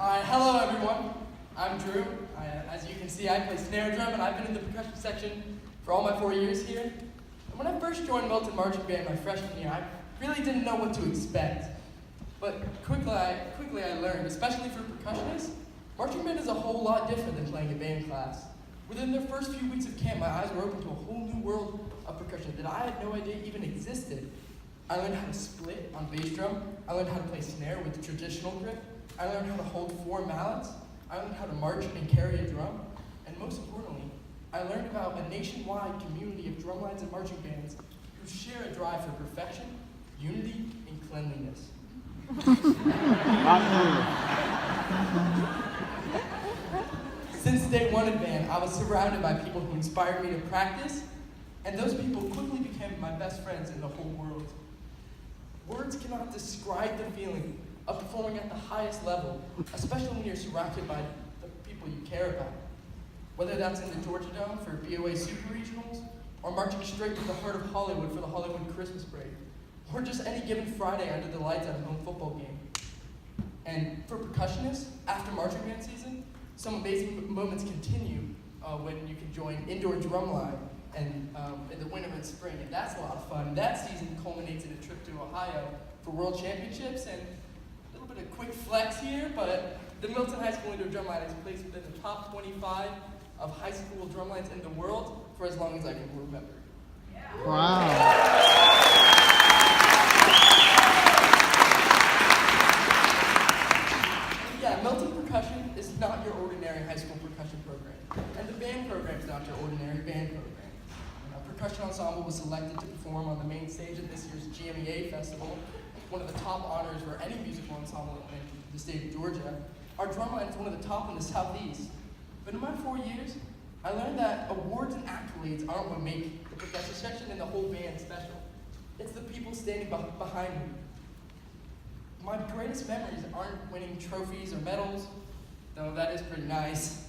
Hello everyone, I'm Drew. As you can see, I play snare drum and I've been in the percussion section for all my 4 years here. And when I first joined Milton Marching Band my freshman year, I really didn't know what to expect. But quickly I learned, especially for percussionists, marching band is a whole lot different than playing a band class. Within the first few weeks of camp, my eyes were open to a whole new world of percussion that I had no idea even existed. I learned how to split on bass drum, I learned how to play snare with the traditional grip, I learned how to hold 4 mallets, I learned how to march and carry a drum, and most importantly, I learned about a nationwide community of drumlines and marching bands who share a drive for perfection, unity, and cleanliness. Since day one in band, I was surrounded by people who inspired me to practice, and those people quickly became my best friends in the whole world. Words cannot describe the feeling of performing at the highest level, especially when you're surrounded by the people you care about. Whether that's in the Georgia Dome for BOA Super Regionals, or marching straight to the heart of Hollywood for the Hollywood Christmas break, or just any given Friday under the lights at a home football game. And for percussionists, after marching band season, some amazing moments continue when you can join indoor drumline and in the winter and spring, and that's a lot of fun. That season culminates in a trip to Ohio for World Championships, and a little bit of quick flex here, but the Milton High School indoor drumline is placed within the top 25 of high school drumlines in the world for as long as I can remember. Yeah. Wow. Yeah, Milton Percussion is not your ordinary high school percussion program, and the band program is not your ordinary band program. Our percussion ensemble was selected to perform on the main stage at this year's GMEA Festival, one of the top honors for any musical ensemble in the state of Georgia. Our drumline is one of the top in the Southeast. But in my 4 years, I learned that awards and accolades aren't what make the percussion section and the whole band special. It's the people standing behind me. My greatest memories aren't winning trophies or medals, though that is pretty nice.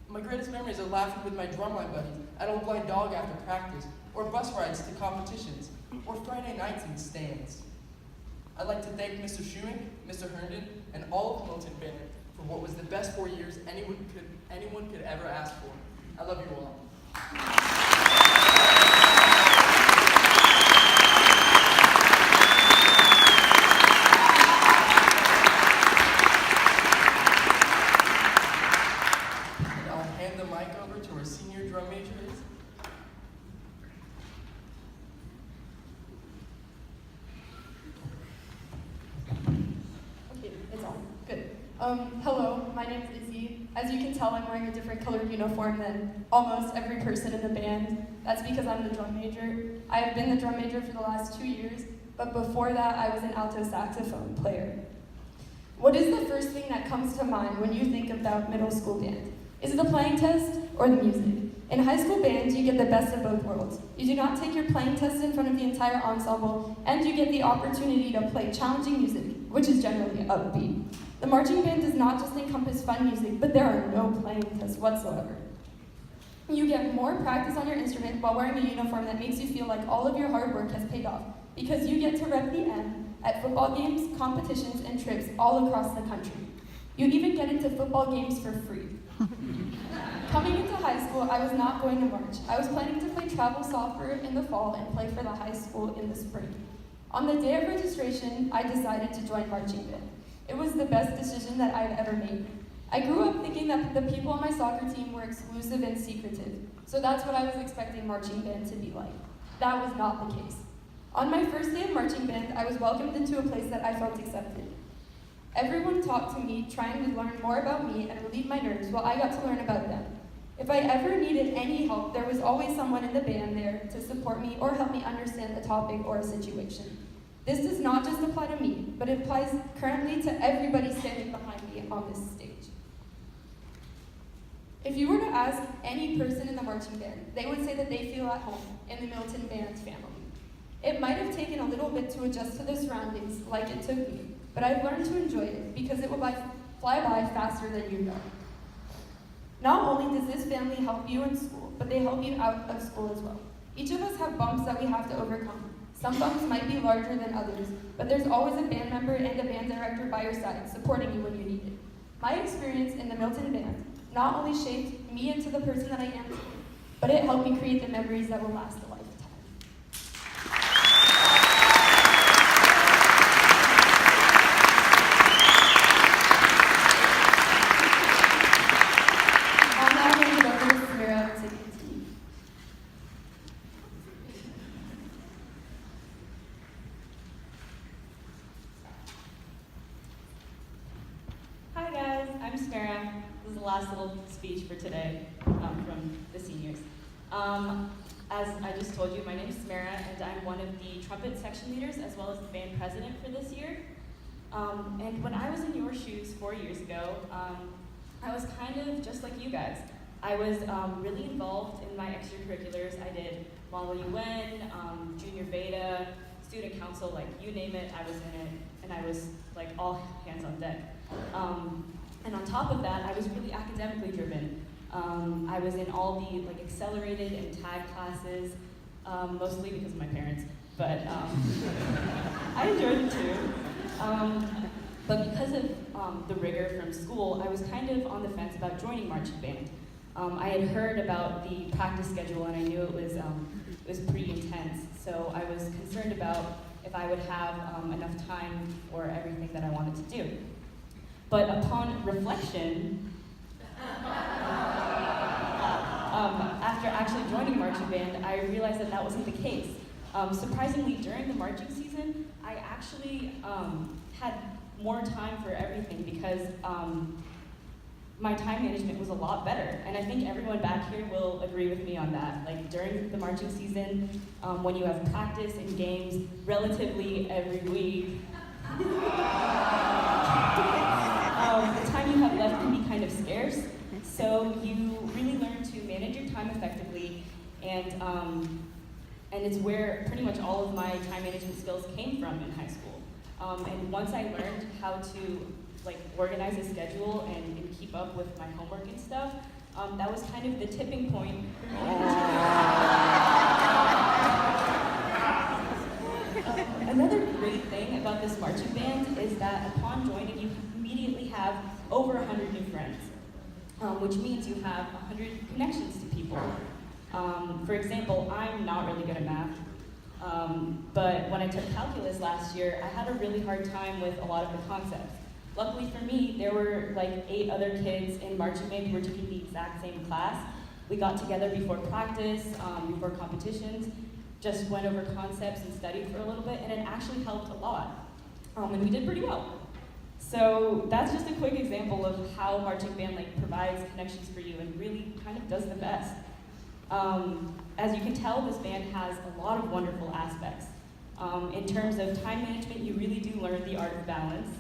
My greatest memories are laughing with my drumline buddies at Old Blind Dog after practice, or bus rides to competitions, or Friday nights in the stands. I'd like to thank Mr. Schuink, Mr. Herndon, and all of the Milton Band for what was the best 4 years anyone could ever ask for. I love you all. I'll hand the mic over to our senior drum major. Hello, my name is Izzy. As you can tell, I'm wearing a different colored uniform than almost every person in the band. That's because I'm the drum major. I have been the drum major for the last 2 years, but before that, I was an alto saxophone player. What is the first thing that comes to mind when you think about middle school band? Is it the playing test or the music? In high school band, you get the best of both worlds. You do not take your playing test in front of the entire ensemble, and you get the opportunity to play challenging music, which is generally upbeat. The marching band does not just encompass fun music, but there are no playing tests whatsoever. You get more practice on your instrument while wearing a uniform that makes you feel like all of your hard work has paid off, because you get to rep the M at football games, competitions, and trips all across the country. You even get into football games for free. Coming into high school, I was not going to march. I was planning to play travel soccer in the fall and play for the high school in the spring. On the day of registration, I decided to join marching band. It was the best decision that I've ever made. I grew up thinking that the people on my soccer team were exclusive and secretive, so that's what I was expecting marching band to be like. That was not the case. On my first day of marching band, I was welcomed into a place that I felt accepted. Everyone talked to me, trying to learn more about me and relieve my nerves while I got to learn about them. If I ever needed any help, there was always someone in the band there to support me or help me understand a topic or a situation. This does not just apply to me, but it applies currently to everybody standing behind me on this stage. If you were to ask any person in the marching band, they would say that they feel at home in the Milton Band family. It might have taken a little bit to adjust to the surroundings, like it took me, but I've learned to enjoy it because it will fly by faster than you know. Not only does this family help you in school, but they help you out of school as well. Each of us have bumps that we have to overcome. Some bumps might be larger than others, but there's always a band member and a band director by your side, supporting you when you need it. My experience in the Milton Band not only shaped me into the person that I am today, but it helped me create the memories that will last a lifetime. I'll now hand it over to Samira to continue. Hi guys, I'm Samira. This is the last little speech for today from the seniors. As I just told you, my name is Samira, and I'm one of the trumpet section leaders as well as the band president for this year. And when I was in your shoes 4 years ago, I was kind of just like you guys. I was really involved in my extracurriculars. I did Model UN, Junior Beta, Student Council, like you name it, I was in it, and I was like all hands on deck. And on top of that, I was really academically driven. I was in all the like accelerated and tag classes, mostly because of my parents, but I enjoyed it too. But because of the rigor from school, I was kind of on the fence about joining marching band. I had heard about the practice schedule and I knew it was pretty intense, so I was concerned about if I would have enough time for everything that I wanted to do. But upon reflection, after actually joining marching band, I realized that that wasn't the case. Surprisingly, during the marching season, I actually had more time for everything because my time management was a lot better. And I think everyone back here will agree with me on that. Like during the marching season, when you have practice and games relatively every week, the time you have left can be kind of scarce. So you really learn to manage your time effectively, and it's where pretty much all of my time management skills came from in high school. And once I learned how to like organize a schedule and keep up with my homework and stuff, that was kind of the tipping point for me. Another great thing about this marching band is that upon joining, you immediately have over 100 new friends, which means you have 100 connections to people. For example, I'm not really good at math, but when I took calculus last year, I had a really hard time with a lot of the concepts. Luckily for me, there were like 8 other kids in marching band who were taking the exact same class. We got together before practice, before competitions, just went over concepts and studied for a little bit, and it actually helped a lot. And we did pretty well. So that's just a quick example of how marching band like provides connections for you and really kind of does the best. As you can tell, this band has a lot of wonderful aspects. In terms of time management, you really do learn the art of balance.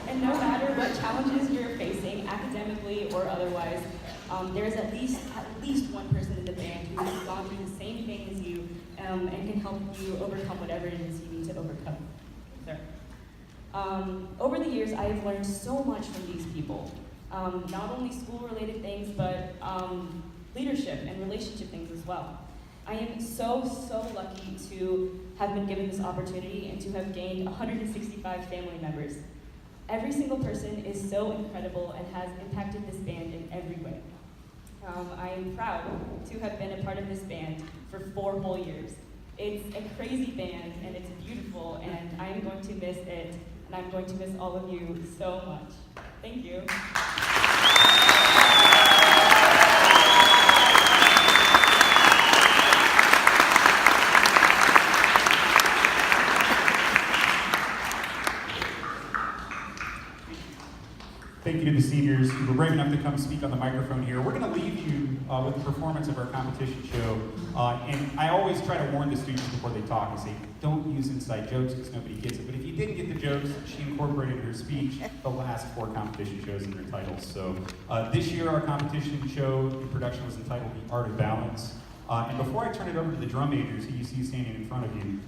And no matter what challenges you're facing, academically or otherwise, there's at least one person in the band who has gone through the same thing as you and can help you overcome whatever it is you need to overcome. Over the years, I have learned so much from these people. Not only school-related things, but leadership and relationship things as well. I am so lucky to have been given this opportunity and to have gained 165 family members. Every single person is so incredible and has impacted this band in every way. I am proud to have been a part of this band for 4 whole years. It's a crazy band and it's beautiful, and I am going to miss it, and I'm going to miss all of you so much. Thank you. Thank you to the seniors who were brave enough to come speak on the microphone here. We're going to leave you with the performance of our competition show. And I always try to warn the students before they talk and say, don't use inside jokes because nobody gets it. But if you didn't get the jokes, she incorporated in her speech the last 4 competition shows in their titles. So this year our competition show in production was entitled The Art of Balance. And before I turn it over to the drum majors who you see standing in front of you,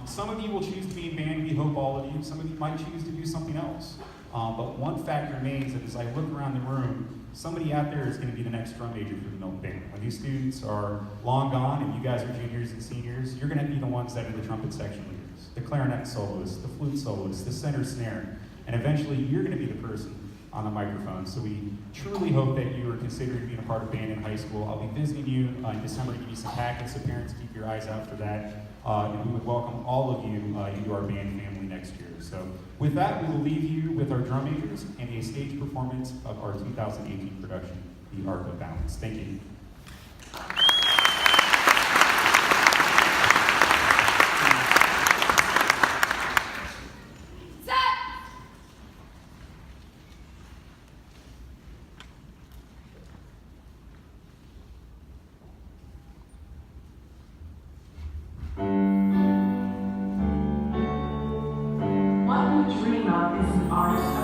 some of you will choose to be in band, we hope all of you. Some of you might choose to do something else. But one fact remains that as I look around the room, somebody out there is going to be the next drum major for the Milton Band. When these students are long gone and you guys are juniors and seniors, you're going to be the ones that are the trumpet section leaders, the clarinet soloists, the flute soloists, the center snare, and eventually you're going to be the person on the microphone. So we truly hope that you are considering being a part of band in high school. I'll be visiting you in December to give you some packets, so parents keep your eyes out for that. And we would welcome all of you into our band family next year. So with that, we will leave you with our drum majors and a stage performance of our 2018 production, The Art of Balance. Thank you. What we dream of is an art